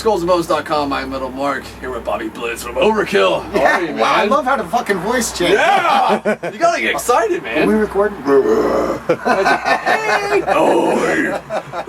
SkullsandBones.com, I'm Metal Mark, here with Bobby Blitz from Overkill. How are you, man? Wow, I love how the fucking voice changed. Yeah! You gotta get excited, man. Are we recording? Hey! Oh,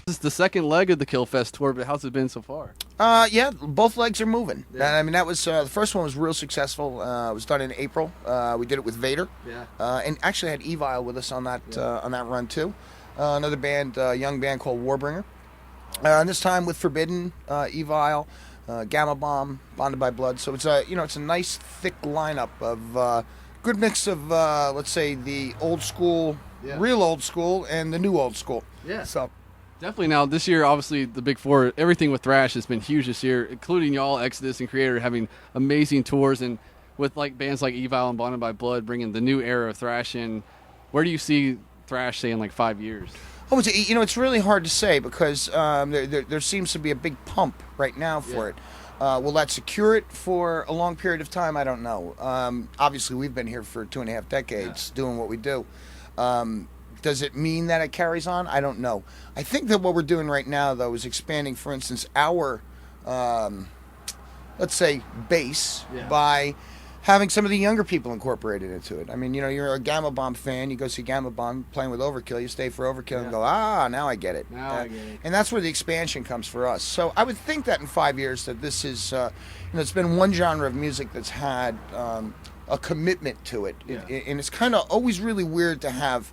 This is the second leg of the Killfest tour, but how's it been so far? Yeah, both legs are moving. Yeah. I mean, that was the first one was real successful. It was done in April. We did it with Vader. Yeah. And actually had Evile with us on that run too. Another band, young band called Warbringer. And this time with Forbidden, Evile, Gamma Bomb, Bonded by Blood. So it's it's a nice thick lineup of good mix of let's say the old school, real old school, and the new old school. Yeah. So. Definitely. Now, this year, obviously, the Big Four, everything with thrash has been huge this year, including y'all, Exodus, and Creator having amazing tours, and with bands like Evile and Bonded by Blood bringing the new era of thrash in. Where do you see thrash, say, in 5 years? Oh, it's really hard to say because there seems to be a big pump right now for it. Will that secure it for a long period of time? I don't know. Obviously, we've been here for 2.5 decades doing what we do. Does it mean that it carries on? I don't know. I think that what we're doing right now, though, is expanding, for instance, our, let's say, base by having some of the younger people incorporated into it. I mean, you're a Gamma Bomb fan. You go see Gamma Bomb playing with Overkill. You stay for Overkill and go, now I get it. Now I get it. And that's where the expansion comes for us. So I would think that in 5 years that this is, it's been one genre of music that's had a commitment to it. Yeah. And it's kind of always really weird to have...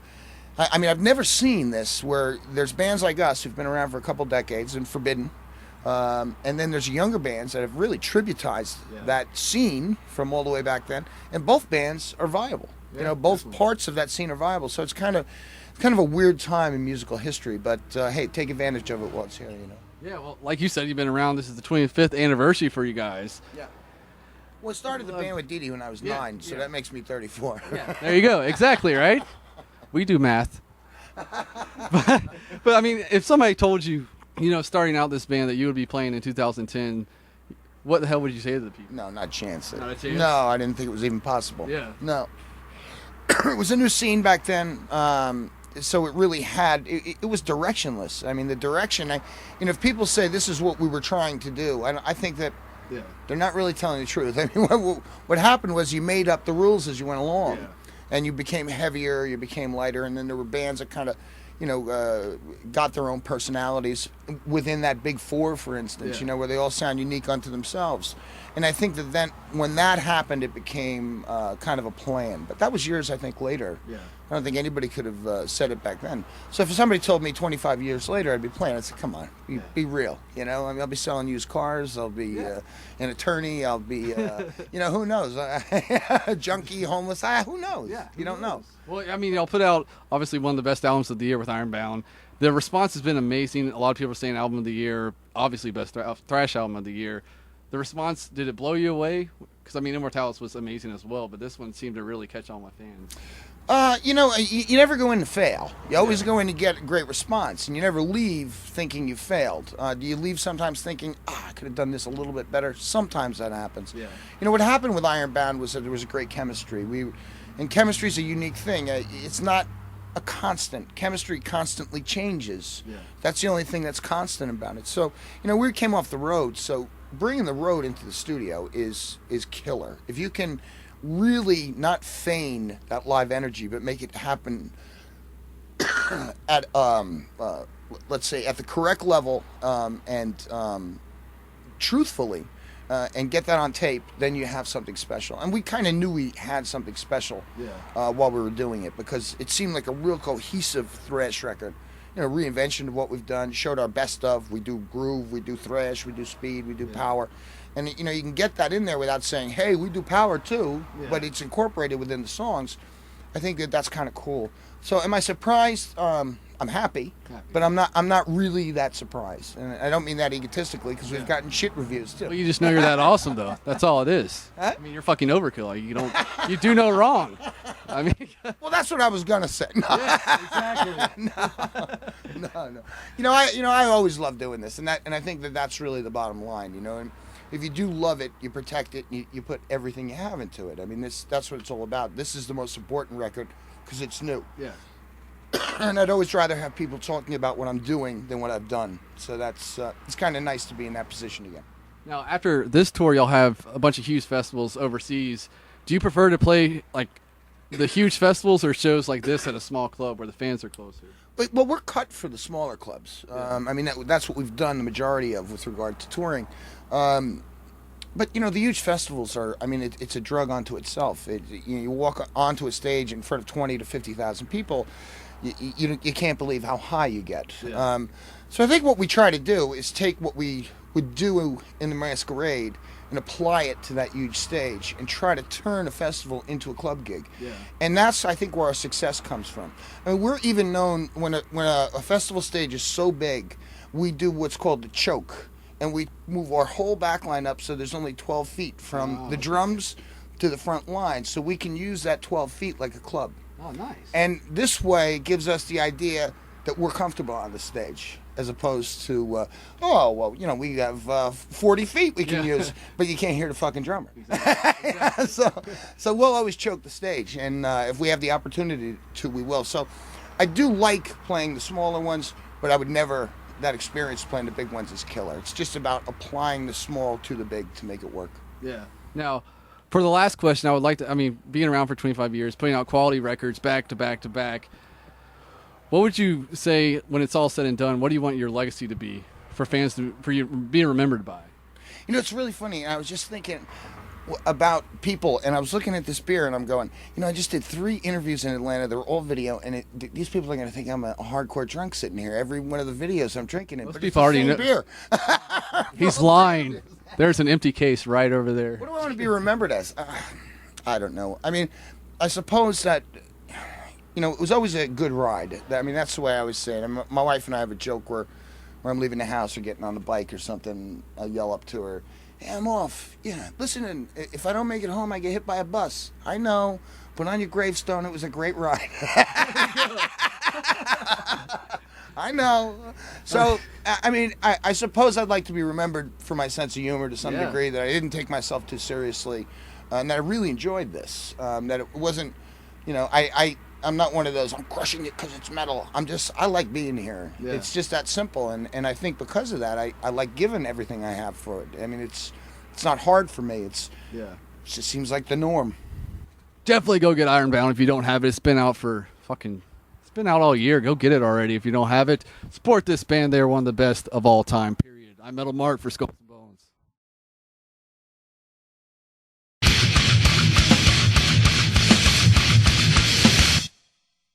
I mean, I've never seen this where there's bands like us who've been around for a couple decades and Forbidden, and then there's younger bands that have really tributized that scene from all the way back then, and both bands are viable. Yeah, both definitely. parts of that scene are viable. So it's kind of a weird time in musical history, but hey, take advantage of it while it's here. Yeah, well, like you said, you've been around. This is the 25th anniversary for you guys. Yeah. Well, I started the band with Dee Dee when I was 9, so that makes me 34. Yeah. There you go. Exactly, right? We do math. but I mean, if somebody told you, starting out this band that you would be playing in 2010, what the hell would you say to the people? No, not a chance. Not a chance? No, I didn't think it was even possible. Yeah. No. It was a new scene back then, so it really had, it was directionless. I mean, the direction, if people say this is what we were trying to do, I think that they're not really telling the truth. I mean, what happened was you made up the rules as you went along. Yeah. And you became heavier, you became lighter, and then there were bands that kind of, got their own personalities within that Big Four, for instance, where they all sound unique unto themselves. And I think that then, when that happened, it became kind of a plan. But that was years, I think, later. Yeah. I don't think anybody could have said it back then. So if somebody told me 25 years later I'd be playing, I'd say, come on, be real. I mean, I'll be selling used cars, I'll be an attorney, I'll be, who knows, a junkie, homeless, who knows? Yeah, you don't know. Well, I mean, y'all put out, obviously, one of the best albums of the year with Ironbound. The response has been amazing. A lot of people are saying album of the year, obviously best thrash album of the year. The response, did it blow you away? Because, I mean, Immortalis was amazing as well, but this one seemed to really catch on with fans. You never go in to fail. You always go in to get a great response, and you never leave thinking you failed. Do you leave sometimes thinking, I could have done this a little bit better? Sometimes that happens. Yeah. What happened with Ironbound was that there was a great chemistry. And chemistry is a unique thing. It's not a constant. Chemistry constantly changes. Yeah. That's the only thing that's constant about it. So, we came off the road, so bringing the road into the studio is killer. If you can really not feign that live energy, but make it happen at let's say at the correct level and truthfully, and get that on tape, then you have something special. And we kind of knew we had something special while we were doing it, because it seemed like a real cohesive thrash record. Reinvention of what we've done, showed our best of. We do groove, we do thrash, we do speed, we do power. And, you can get that in there without saying, hey, we do power too, but it's incorporated within the songs. I think that that's kind of cool. So am I surprised? I'm happy, but I'm not really that surprised. And I don't mean that egotistically, because we've gotten shit reviews too. Well, you just know you're that awesome, though. That's all it is. Huh? I mean, you're fucking Overkill. You do no wrong. I mean, well, that's what I was gonna say. No. Yeah, exactly. No. I always love doing this, and I think that that's really the bottom line. And if you do love it, you protect it, and you put everything you have into it. I mean, that's what it's all about. This is the most important record because it's new. Yeah. And I'd always rather have people talking about what I'm doing than what I've done. So that's it's kind of nice to be in that position again. Now, after this tour, you'll have a bunch of huge festivals overseas. Do you prefer to play like the huge festivals or shows like this at a small club where the fans are closer? Well, we're cut for the smaller clubs. I mean, that's what we've done the majority of with regard to touring. But, you know, the huge festivals are, I mean, it's a drug unto itself. You walk onto a stage in front of 20 to 50,000 people, you can't believe how high you get. Yeah. So I think what we try to do is take what we would do in the Masquerade and apply it to that huge stage and try to turn a festival into a club gig. Yeah. And that's, I think, where our success comes from. I mean, we're even known when a festival stage is so big, we do what's called the choke. And we move our whole back line up so there's only 12 feet from the drums to the front line. So we can use that 12 feet like a club. Oh, nice. And this way gives us the idea that we're comfortable on the stage, as opposed to, we have 40 feet we can use, but you can't hear the fucking drummer. Exactly. So we'll always choke the stage, and if we have the opportunity to, we will. So I do like playing the smaller ones, but I would never... That experience playing the big ones is killer. It's just about applying the small to the big to make it work. Yeah. Now, for the last question, I would like to, I mean, being around for 25 years, putting out quality records back to back to back, what would you say when it's all said and done, what do you want your legacy to be for fans, for you being remembered by? You know, it's really funny. I was just thinking about people, and I was looking at this beer, and I'm going, you know, I just did 3 interviews in Atlanta. They were all video, and these people are going to think I'm a hardcore drunk sitting here. Every one of the videos I'm drinking in, Most but people already know. beer. He's lying. There's an empty case right over there. What do I want to be remembered as? I don't know. I mean, I suppose that, you know, it was always a good ride. I mean, that's the way I always say it. My wife and I have a joke where I'm leaving the house or getting on the bike or something, I'll yell up to her, "Hey, I'm off. Yeah, listen, if I don't make it home, I get hit by a bus. I know, but on your gravestone, it was a great ride." I know. So, I mean, I suppose I'd like to be remembered for my sense of humor to some degree, that I didn't take myself too seriously, and that I really enjoyed this. That it wasn't, you know, I'm not one of those, I'm crushing it because it's metal. I like being here. Yeah. It's just that simple. And I think because of that, I like giving everything I have for it. I mean, it's not hard for me. It just seems like the norm. Definitely go get Ironbound if you don't have it. It's been out it's been out all year. Go get it already if you don't have it. Support this band. They're one of the best of all time, period. I'm Metal Mark for Scope.